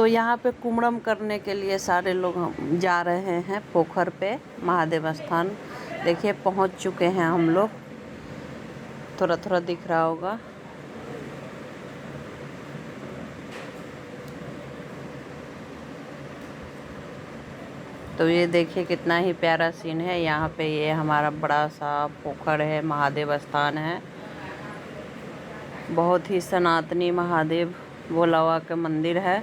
तो यहाँ पे कुमड़म करने के लिए सारे लोग हम जा रहे हैं पोखर पे महादेव स्थान। देखिए पहुँच चुके हैं हम लोग, थोड़ा थोड़ा दिख रहा होगा। तो ये देखिए कितना ही प्यारा सीन है। यहाँ पे ये हमारा बड़ा सा पोखर है, महादेव स्थान है। बहुत ही सनातनी महादेव भोला बाबा का मंदिर है।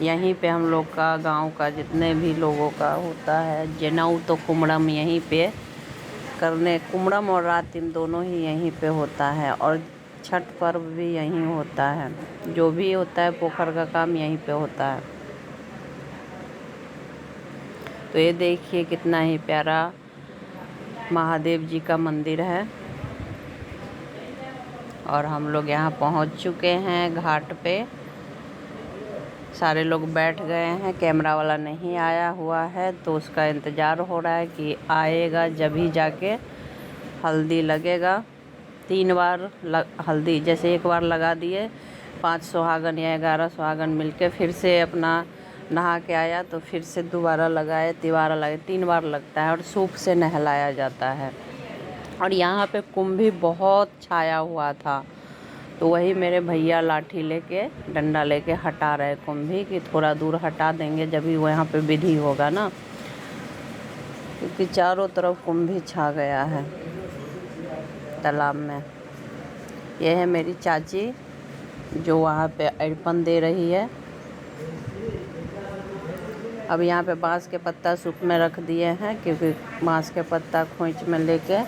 यहीं पे हम लोग का गांव का जितने भी लोगों का होता है जनेऊ तो कुमड़म यहीं पे करने, कुमड़म और रात इन दोनों ही यहीं पे होता है। और छठ पर्व भी यहीं होता है। जो भी होता है पोखर का काम यहीं पे होता है। तो ये देखिए कितना ही प्यारा महादेव जी का मंदिर है। और हम लोग यहाँ पहुँच चुके हैं घाट पे। सारे लोग बैठ गए हैं, कैमरा वाला नहीं आया हुआ है तो उसका इंतज़ार हो रहा है कि आएगा जब ही जाके हल्दी लगेगा। 3 बार हल्दी, जैसे एक बार लगा दिए 5 सुहागन या 11 सुहागन मिलके फिर से अपना नहा के आया तो फिर से दोबारा लगाए, तिबारा लगाए, 3 बार लगता है और सूप से नहलाया जाता है। और यहाँ पे कुंभ भी बहुत छाया हुआ था तो वही मेरे भैया लाठी लेके डंडा लेके हटा रहे कुंभी कि थोड़ा दूर हटा देंगे जब भी वो यहाँ पे विधि होगा ना, क्योंकि चारों तरफ कुंभी छा गया है तालाब में। यह है मेरी चाची जो वहाँ पे अर्पण दे रही है। अब यहाँ पे बांस के पत्ता सूप में रख दिए हैं क्योंकि बांस के पत्ता खोंच में लेके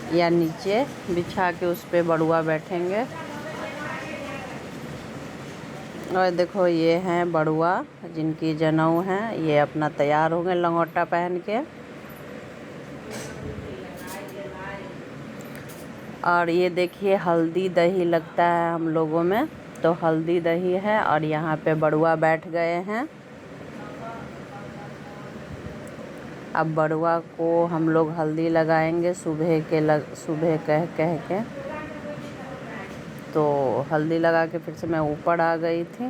या नीचे बिछा के उस पे बड़ुआ बैठेंगे। और देखो ये हैं बड़ुआ जिनकी जनेऊ हैं, ये अपना तैयार हो गए लंगोटा पहन के। और ये देखिए हल्दी दही लगता है हम लोगों में, तो हल्दी दही है और यहाँ पे बड़ुआ बैठ गए हैं। अब बड़ुआ को हम लोग हल्दी लगाएंगे सुबह कह के। तो हल्दी लगा के फिर से मैं ऊपर आ गई थी।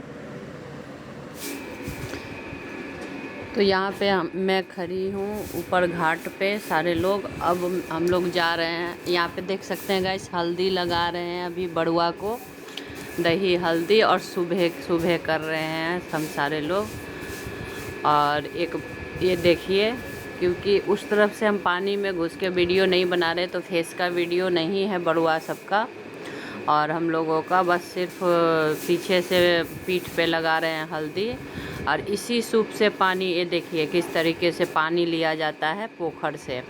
तो यहाँ पे मैं खड़ी हूँ ऊपर घाट पे, सारे लोग अब हम लोग जा रहे हैं। यहाँ पे देख सकते हैं गाइस हल्दी लगा रहे हैं अभी बड़ुआ को, दही हल्दी, और सुबह कर रहे हैं हम सारे लोग। और एक ये देखिए, क्योंकि उस तरफ से हम पानी में घुस के वीडियो नहीं बना रहे तो फेस का वीडियो नहीं है बड़ुआ सबका, और हम लोगों का बस सिर्फ पीछे से पीठ पे लगा रहे हैं हल्दी। और इसी सूप से पानी, ये देखिए किस तरीके से पानी लिया जाता है पोखर से।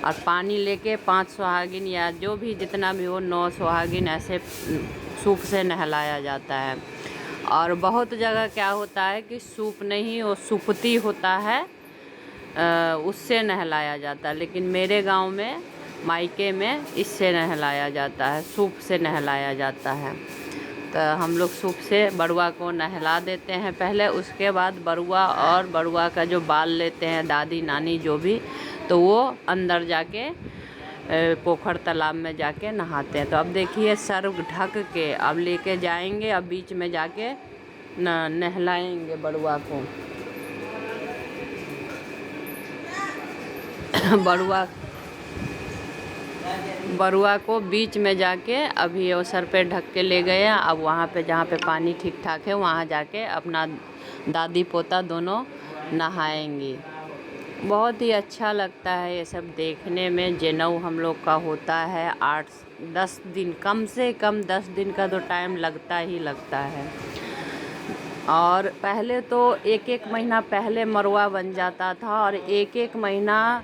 और पानी लेके 5 सुहागिन या जो भी जितना भी हो 9 सुहागिन ऐसे सूप से नहलाया जाता है। और बहुत जगह क्या होता है कि सूप नहीं, वो सुपती होता है, उससे नहलाया जाता है। लेकिन मेरे गांव में मायके में इससे नहलाया जाता है, सूप से नहलाया जाता है। तो हम लोग सूप से बड़ुआ को नहला देते हैं पहले, उसके बाद बड़ुआ और बड़ुआ का जो बाल लेते हैं दादी नानी जो भी, तो वो अंदर जाके पोखर तालाब में जाके नहाते हैं। तो अब देखिए सर ढक के अब लेके जाएंगे, अब बीच में जाके नहलाएंगे बड़ुआ को। बड़ुआ को बीच में जाके अभी वो सर पे ढक के ले गए हैं। अब वहाँ पे जहाँ पे पानी ठीक ठाक है वहाँ जाके अपना दादी पोता दोनों नहाएंगी। बहुत ही अच्छा लगता है ये सब देखने में। जनेऊ हम लोग का होता है 8-10 दिन, कम से कम 10 दिन का तो टाइम लगता ही लगता है। और पहले तो 1-1 महीना पहले मरवा बन जाता था, और 1-1 महीना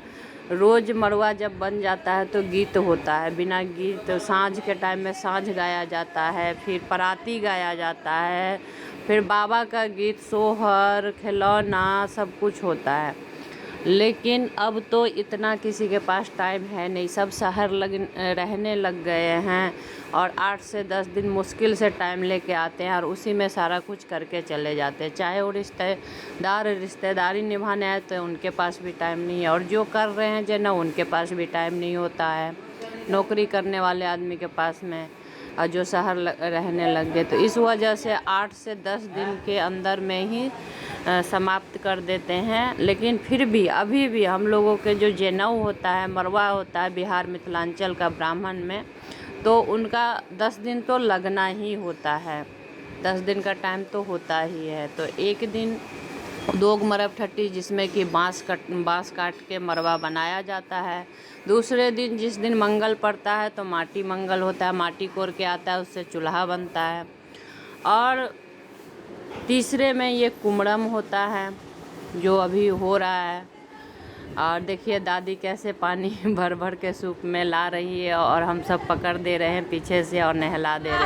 रोज़ मरवा जब बन जाता है तो गीत होता है। बिना गीत तो साँझ के टाइम में साँझ गाया जाता है, फिर पराती गाया जाता है, फिर बाबा का गीत, सोहर, खिलौना सब कुछ होता है। लेकिन अब तो इतना किसी के पास टाइम है नहीं, सब शहर रहने लग गए हैं और 8 से 10 दिन मुश्किल से टाइम लेके आते हैं और उसी में सारा कुछ करके चले जाते हैं। चाहे वो रिश्तेदारी निभाने आए तो उनके पास भी टाइम नहीं है, और जो कर रहे हैं जनेऊ उनके पास भी टाइम नहीं होता है। नौकरी करने वाले आदमी के पास में और जो शहर रहने लग गए। तो इस वजह से 8 से 10 दिन के अंदर में ही समाप्त कर देते हैं। लेकिन फिर भी अभी भी हम लोगों के जो जनेऊ होता है, मरवा होता है बिहार मिथिलांचल का ब्राह्मण में, तो उनका 10 दिन तो लगना ही होता है, 10 दिन का टाइम तो होता ही है। तो एक दिन दोग मरब ठट्टी जिसमें कि बांस काट के मरवा बनाया जाता है। दूसरे दिन जिस दिन मंगल पड़ता है तो माटी मंगल होता है, माटी कोर के आता है, उससे चूल्हा बनता है। और तीसरे में ये कुमड़म होता है जो अभी हो रहा है। और देखिए दादी कैसे पानी भर भर के सूप में ला रही है और हम सब पकड़ दे रहे हैं पीछे से और नहला दे रहे हैं।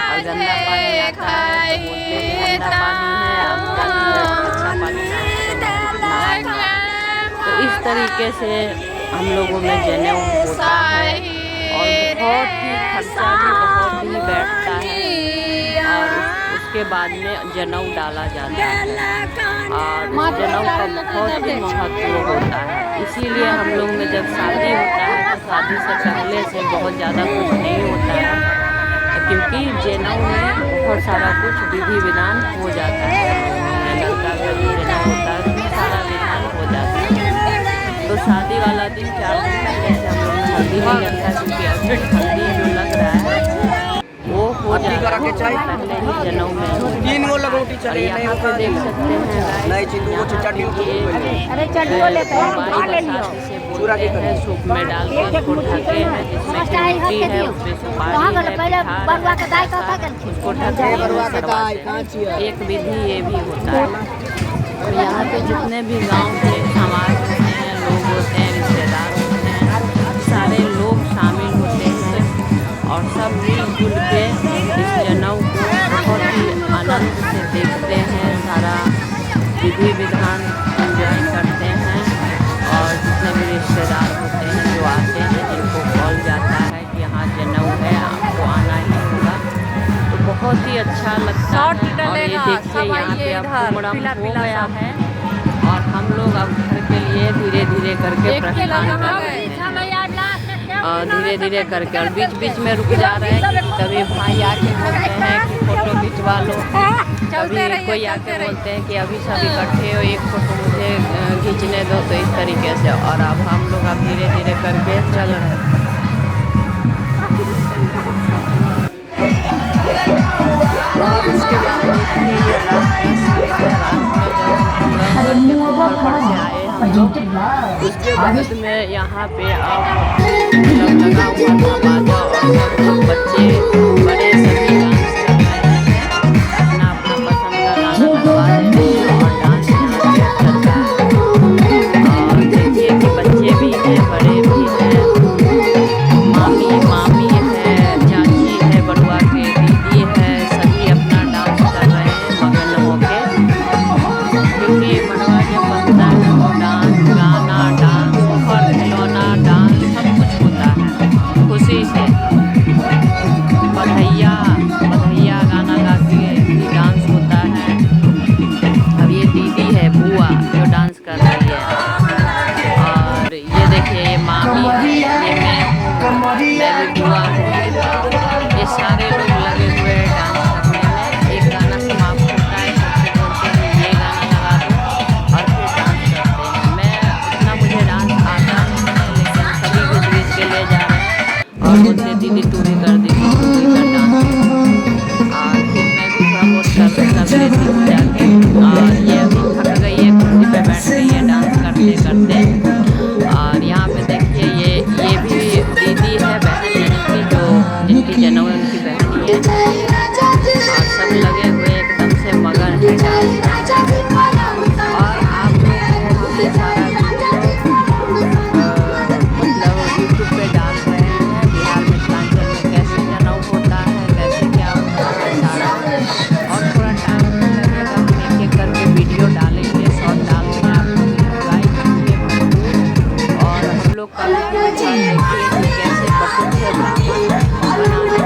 और गंदा पानी आता है तो बोलते हैं गंदा पानी है, अच्छा पानी है। तो इस तरीके से हम लोगों में जनेऊ होता है और बहुत ही खर्चा भी बहुत ही बैठता है। और उसके बाद में जनेऊ डाला जाता है और जनेऊ का बहुत ही महत्व होता है। इसीलिए हम लोग में जब शादी होता है तो शादी से पहले से बहुत ज़्यादा कुछ नहीं होता है, क्योंकि जनेऊ में बहुत सारा कुछ विधि विधान हो जाता है। लड़का का जो जनेऊ होता है उसमें सारा विधान हो जाता है। तो शादी वाला दिन 4 दिन पहले से हम लोग हल्दी नहीं लगता, क्योंकि अभी हल्दी जो लग रहा है वो हो जाता है पहले ही जनेऊ में। 3 गो लगोटी चले यहाँ पे देख सकते हैं नहीं चिंटू वो चटनी अरे चलिए लेते हैं, खा ले लियो। सूप में डाल के उसको ढके हैं, जिसमें कि मिट्टी है, उसमें सुपारी है, बरुआ के दाई का था उसको ढके बरुआ के दाई करवाते हैं। एक विधि ये भी होता है। और यहाँ पे जितने भी गांव के समाज होते हैं, लोग होते हैं, रिश्तेदार होते हैं, सारे लोग शामिल होते हैं और सब मिलजुल के इस जनेऊ को बहुत ही आनंद से देखते हैं, सारा विधि विधान एंजॉय करते हैं। और जितने भी रिश्तेदार होते हैं जो आते हैं, जिनको कॉल जाता है कि यहाँ जनेऊ है आपको आना ही होगा, तो बहुत ही अच्छा लगता है। और ये देखिए यहाँ पे अब कुमड़म हो गया है और हम लोग अब घर के लिए धीरे धीरे करके प्रस्थान कर रहे हैं। और धीरे धीरे करके और बीच बीच में रुक जा रहे हैं कि कभी भाई आके बोलते हैं कि फ़ोटो खिंचवा लो, कभी कोई आके बोलते हैं कि अभी सब इकट्ठे हो, एक फ़ोटो मुझे खींचने दो। तो इस तरीके से और अब हम लोग अब धीरे धीरे करके चल रहे हैं। और उसके बाद उसके बाद में यहाँ पे अब लगा हुआ था बाजा और सब बच्चे बड़े सभी डांस कर रहे हैं, अपना अपना पसंद का गाना लगवा रहे हैं और डांस चलता है। और देखिए कि बच्चे भी हैं, बड़े भी हैं, मामी है, चाची है, बड़ुआ के दीदी है, सभी अपना डांस कर रहे हैं मगन होके। क्योंकि बड़ुआ जब बनता है तो डांस, गाना, डांस और खिलौना डांस सब कुछ होता है खुशी से। बधैया गाना गा के भी डांस होता है। अब ये दीदी है बुआ जो डांस कर रही है। और ये देखिए ये मामी है, ये मैं भी बुआ हूँ। ये सारे लोग लगे हुए हैं डांस करने में। एक गाना समाप्त होता है, सबसे बोलते हैं ये गाना लगा दो और फिर डांस करते हैं। मैं उतना मुझे डांस आता नहीं है, लेकिन सभी को खींच के ले जा रहे हैं और बोलते दीदी तू भी कर, दीदी तू भी कर डांस। और फिर मैं भी थोड़ा बहुत कर लेती हूँ जाके। और ये अभी थक गई है, कुर्सी पे बैठ गई है डांस करते करते। और यहाँ पे देखिए ये भी दीदी है, बहन है जिनकी जनेऊ उनकी बहनी है। और सब लगे हुए एकदम से मगन है डांस। और आप लोग सारा मतलब यूट्यूब पे डाल रहे हैं बिहार मिथिलांचल में कैसे जनेऊ होता है, कैसे क्या होता है सारा। और थोड़ा टाइम लगेगा, हम एक एक करके वीडियो डालेंगे, शॉर्ट डालते हैं, आप लोग एंजॉय करेंगे। और हम लोग का देखिए कैसे पसंद है ब्राह्मण बनाने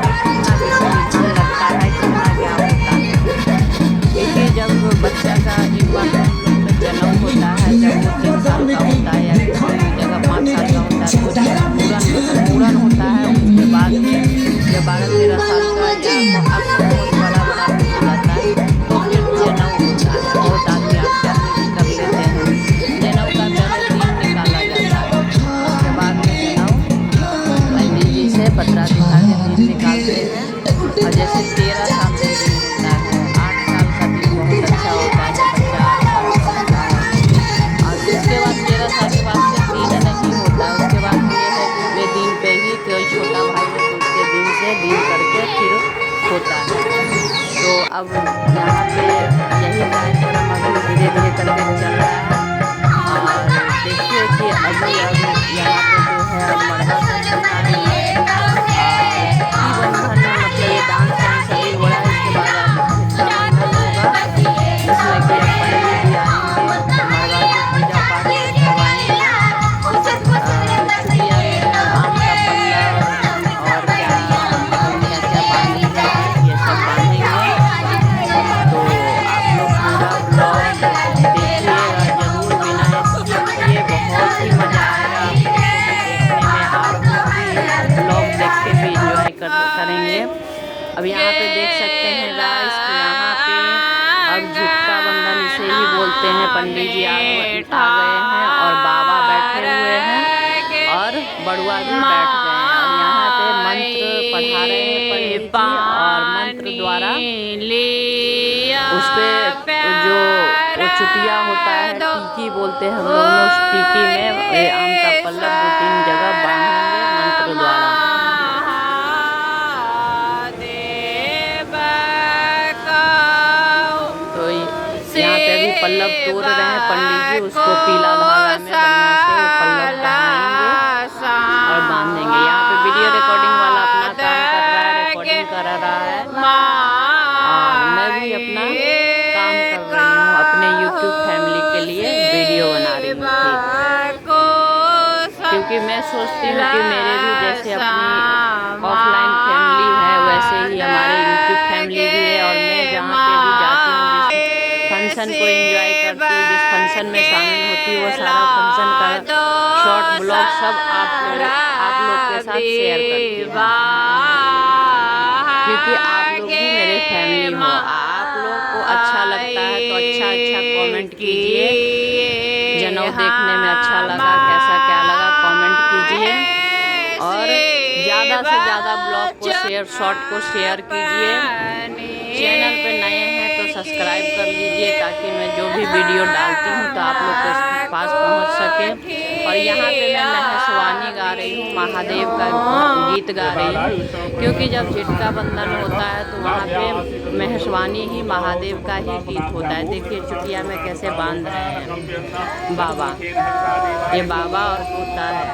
12-13 साल का या अब बहुत बड़ा बड़ा हो जाता है तो फिर जनेऊ होता है। बहुत आदमी आजकल कर लेते हैं। जनेऊ का पहले दिन निकाला जाता है, उसके बाद में जनेऊ पंडित जी से पतरा दिखा के दिन निकालते हैं। और जैसे 13 साल का दिन होता है, 8 साल का दिन बहुत अच्छा होता है, बच्चा 8 साल का होता है। और उसके बाद 13 साल के बाद फिर दिन नहीं होता है। उसके बाद ये है कि वे दिन पे ही कोई छोटा भाई है तो उसके दिन से दिन करके फिर होता है। तो अब यहाँ पे यही कार्यक्रम अभी धीरे धीरे करके चल रहा है। और देखिए कि अभी अब यहाँ पे जो है अब मरवा बंधन मतलब ये डांस वांस सभी हो रहा है। इसके बाद झिटका बंधन होगा जिसमें कि पंडित जी आएंगे, मरवा को पूजा पाठ करवाएंगे। चुटिया में आम का पल्ला और क्या क्या बांधेंगे ये सब बांधेंगे। तो आप लोग पूरा ब्लॉग देखिएगा जरूर, बिना स्किप किए। बहुत ही मज़ा आएगा आपको देखने में। आप ब्लॉग देख के भी इंजॉय करेंगे। अब यहाँ पे देख सकते हैं गाइस कि यहाँ पे अब झिटका बंधन इसे ही बोलते हैं। पंडित जी आ गए हैं और बाबा बैठे हुए हैं और बड़ुआ भी बैठ गए हैं। और यहाँ पे मंत्र पढ़ा रहे हैं पंडित जी और मंत्र द्वारा उस पे जो वो चुटिया होता है, टीकी बोलते हैं हम लोग में, उस टीकी में आम का पल्ला 2-3 जगह बांधेंगे मंत्र द्वारा। तो यहाँ पे अभी पल्लव तोड़ रहे हैं पंडित जी, उसको पीला धागा में बढ़िया से वो पल्लव पहनाएंगे और बांधेंगे। यहाँ पे वीडियो रिकॉर्डिंग वाला अपना काम कर रहा है, रिकॉर्डिंग करा रहा है। और मैं भी अपना काम कर रही हूँ, अपने YouTube फैमिली के लिए वीडियो बना रही हूँ। क्योंकि मैं सोचती हूँ कि मेरे भी जैसे अपनी ऑफलाइन फैमिली है वैसे ही हमारे YouTube फैमिली भी है। और मैं जहाँ पे भी जाती हूँ, जिस फंक्शन को एंजॉय करती हूँ, जिस फंक्शन में शामिल होती हूँ, वो सारा फंक्शन का शॉर्ट ब्लॉग सब आप लोग के साथ शेयर करती हूँ। क्योंकि आप लोग भी मेरे फैमिली हो। आप लोग को अच्छा लगता है तो अच्छा कमेंट कीजिए। जनेऊ देखने में अच्छा लगा, कैसा क्या लगा कमेंट कीजिए। और ज़्यादा से ज़्यादा ब्लॉग को शॉर्ट को शेयर कीजिए। चैनल पे नए हैं तो सब्सक्राइब कर लीजिए ताकि मैं जो भी वीडियो डालती हूँ तो आप लोग के पास पहुँच सके। और यहाँ पे मैं महसवानी गा रही हूँ, महादेव का गीत गा रही हूँ। क्योंकि जब झिटका बंधन होता है तो वहाँ पे महसवानी ही महादेव का ही गीत होता है। देखिए चुटिया में कैसे बांध रहे हैं बाबा, ये बाबा और पोता है।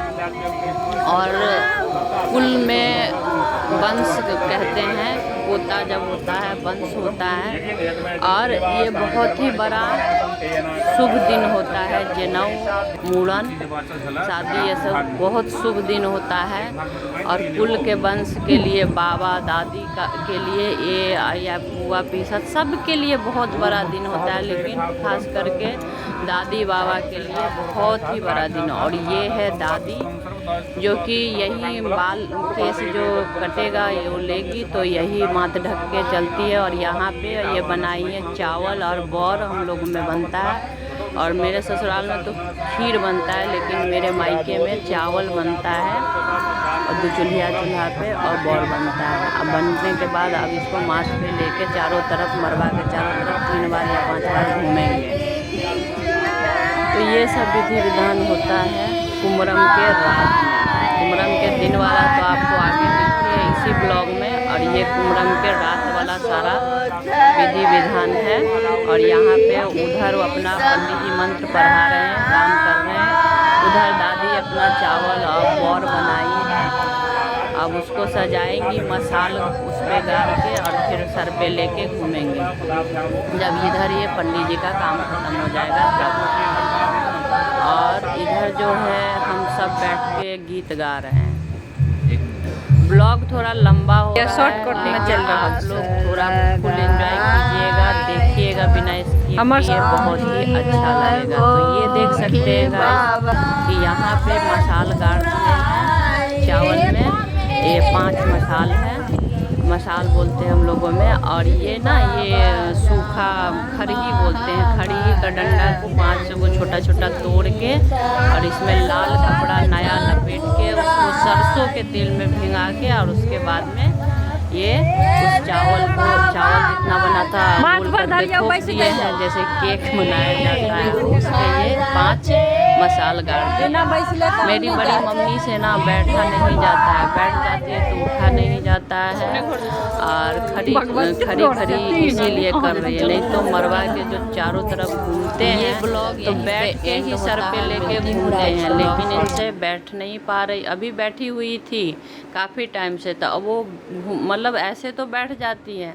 और कुल में वंश कहते हैं, पोता जब होता है वंश होता है। और ये बहुत ही बड़ा शुभ दिन होता है। जनेऊ, मुंडन, शादी ये सब बहुत शुभ दिन होता है। और कुल के वंश के लिए, बाबा दादी के लिए ये या बुआ पीसा सब के लिए बहुत बड़ा दिन होता है। लेकिन खास करके दादी बाबा के लिए बहुत ही बड़ा दिन। और ये है दादी जो कि यही बाल केस जो कटेगा वो लेगी तो यही माथ ढक के चलती है। और यहाँ पे ये बनाई है चावल और बौर हम लोग में बनता है। और मेरे ससुराल में तो खीर बनता है, लेकिन मेरे मायके में चावल बनता है और 2 चूल्हा पे और बौर बनता है। अब बनने के बाद अब इसको माथ पे लेके चारों तरफ, मरवा के चारों तरफ 3 बार या 5 बार घूमेंगे। तो ये सब विधि विधान होता है कुमरम के रात में। कुमरम के दिन वाला तो आपको आगे दिखे इसी ब्लॉग में। और ये कुमरम के रात वाला सारा विधि विधान है। और यहाँ पे उधर वो अपना पंडित जी मंत्र पढ़ा रहे हैं, काम कर रहे हैं। उधर दादी अपना चावल और बौर बनाई है। अब उसको सजाएंगी, मसाल उस पे गाड़ के और फिर सर पे लेके घूमेंगे। जब इधर ये पंडित जी का काम खत्म हो जाएगा तब। और इधर जो है हम सब बैठ के गीत गा रहे हैं। ब्लॉग थोड़ा लंबा हो रहा है, शॉर्टकट में चल रहा है। आप लोग थोड़ा फुल एंजॉय कीजिएगा, देखिएगा बिना स्किप किए, बहुत ही अच्छा लगेगा। तो ये देख सकते हैं गाइस कि यहाँ पे मसाल गाड़ दिए हैं चावल में। ये 5 मसाल है। मसाल बोलते हैं हम लोगों में। और ये ना ये सूखा खरही बोलते हैं। खरही का डंडा को 5 को छोटा छोटा तोड़ के और इसमें लाल कपड़ा नया लपेट के उसको सरसों के तेल में भिंगा के और उसके बाद में ये उस चावल जितना बना था गोल करके ठोक दिए हैं, जैसे केक बनाया जाता है, उसके ये 5 मसाल गाड़ दिए। मेरी बड़ी मम्मी से ना बैठा नहीं जाता है, बैठ जाती है तो उठा नहीं जाता है। और खरी इसीलिए कर रही है, नहीं तो मरवा के जो चारों तरफ घूमते हैं तो बैठ के ही सर पे लेके घूमते हैं, लेकिन इनसे बैठ नहीं पा रही। अभी बैठी हुई थी काफ़ी टाइम से, तो अब वो मतलब ऐसे तो बैठ जाती है